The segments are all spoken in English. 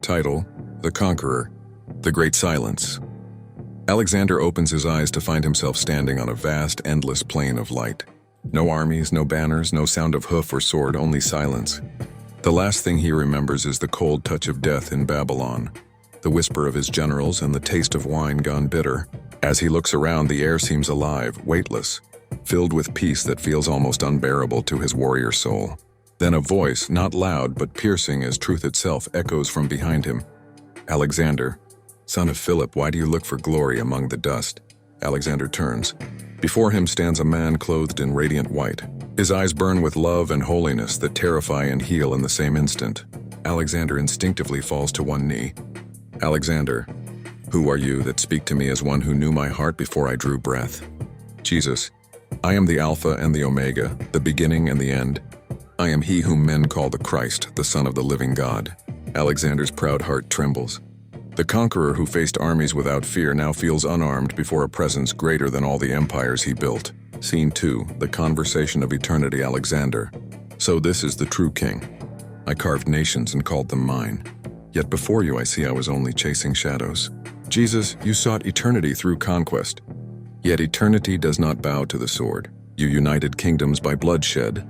Title: The Conqueror, The Great Silence. Alexander opens his eyes to find himself standing on a vast, endless plain of light. No armies, no banners, no sound of hoof or sword, only silence. The last thing he remembers is the cold touch of death in Babylon, the whisper of his generals, and the taste of wine gone bitter. As he looks around, the air seems alive, weightless, filled with peace that feels almost unbearable to his warrior soul. Then a voice, not loud but piercing as truth itself, echoes from behind him. "Alexander, son of Philip, why do you look for glory among the dust?" Alexander turns. Before him stands a man clothed in radiant white. His eyes burn with love and holiness that terrify and heal in the same instant. Alexander instinctively falls to one knee. "Alexander, who are you that speak to me as one who knew my heart before I drew breath?" "Jesus, I am the Alpha and the Omega, the beginning and the end. I am he whom men call the Christ, the Son of the living God." Alexander's proud heart trembles. The conqueror who faced armies without fear now feels unarmed before a presence greater than all the empires he built. Scene 2, the conversation of eternity. Alexander: "So this is the true king. I carved nations and called them mine. Yet before you I see I was only chasing shadows." "Jesus, you sought eternity through conquest. Yet eternity does not bow to the sword. You united kingdoms by bloodshed,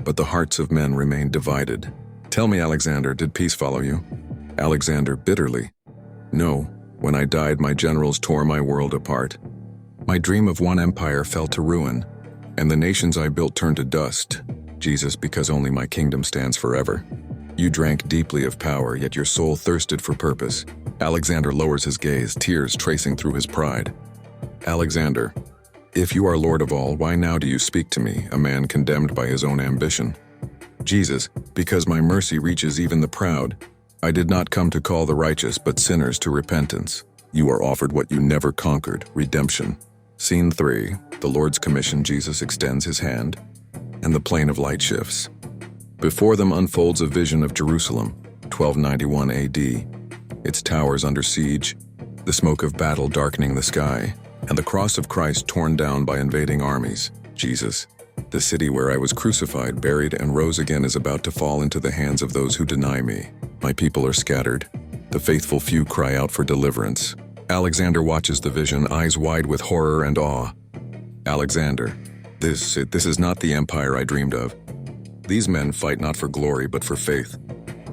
but the hearts of men remain divided. Tell me, Alexander, did peace follow you?" Alexander bitterly: "No, when I died my generals tore my world apart. My dream of one empire fell to ruin, and the nations I built turned to dust. Jesus, because only my kingdom stands forever. You drank deeply of power, yet your soul thirsted for purpose." Alexander lowers his gaze, tears tracing through his pride. "Alexander, if you are Lord of all, why now do you speak to me, a man condemned by his own ambition?" "Jesus, because my mercy reaches even the proud. I did not come to call the righteous, but sinners to repentance." You are offered what you never conquered, redemption. Scene 3, the Lord's commission. Jesus extends his hand, and the plane of light shifts. Before them unfolds a vision of Jerusalem, 1291 AD. Its towers under siege, the smoke of battle darkening the sky, and the cross of Christ torn down by invading armies. Jesus, the city where I was crucified, buried, and rose again is about to fall into the hands of those who deny me. My people are scattered. The faithful few cry out for deliverance. Alexander watches the vision, eyes wide with horror and awe. "Alexander, this is not the empire I dreamed of. These men fight not for glory, but for faith.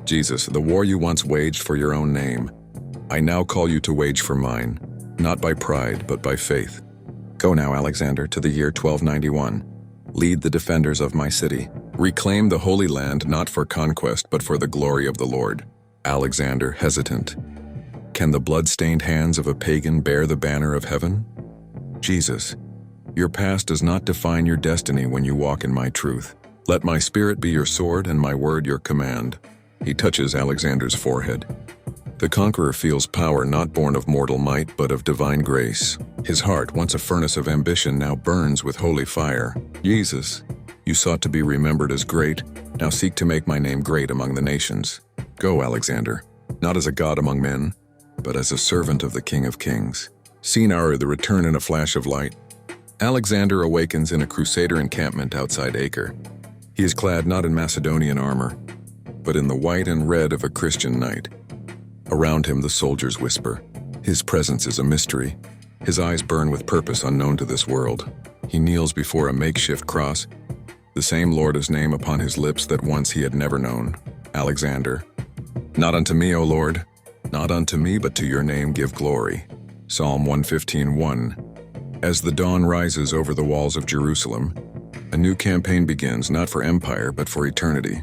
Jesus, the war you once waged for your own name, I now call you to wage for mine, not by pride, but by faith. Go now, Alexander, to the year 1291. Lead the defenders of my city. Reclaim the Holy Land not for conquest, but for the glory of the Lord." Alexander, hesitant: "Can the blood-stained hands of a pagan bear the banner of heaven?" "Jesus, your past does not define your destiny when you walk in my truth. Let my spirit be your sword and my word your command." He touches Alexander's forehead. The conqueror feels power not born of mortal might, but of divine grace. His heart, once a furnace of ambition, now burns with holy fire. "Jesus, you sought to be remembered as great, now seek to make my name great among the nations. Go, Alexander, not as a god among men, but as a servant of the King of Kings." Scene hour, the return in a flash of light. Alexander awakens in a crusader encampment outside Acre. He is clad not in Macedonian armor, but in the white and red of a Christian knight. Around him the soldiers whisper. His presence is a mystery. His eyes burn with purpose unknown to this world. He kneels before a makeshift cross, the same Lord's name upon his lips that once he had never known. Alexander: "Not unto me, O Lord, not unto me, but to your name give glory." Psalm 115:1. As the dawn rises over the walls of Jerusalem, a new campaign begins, not for empire, but for eternity.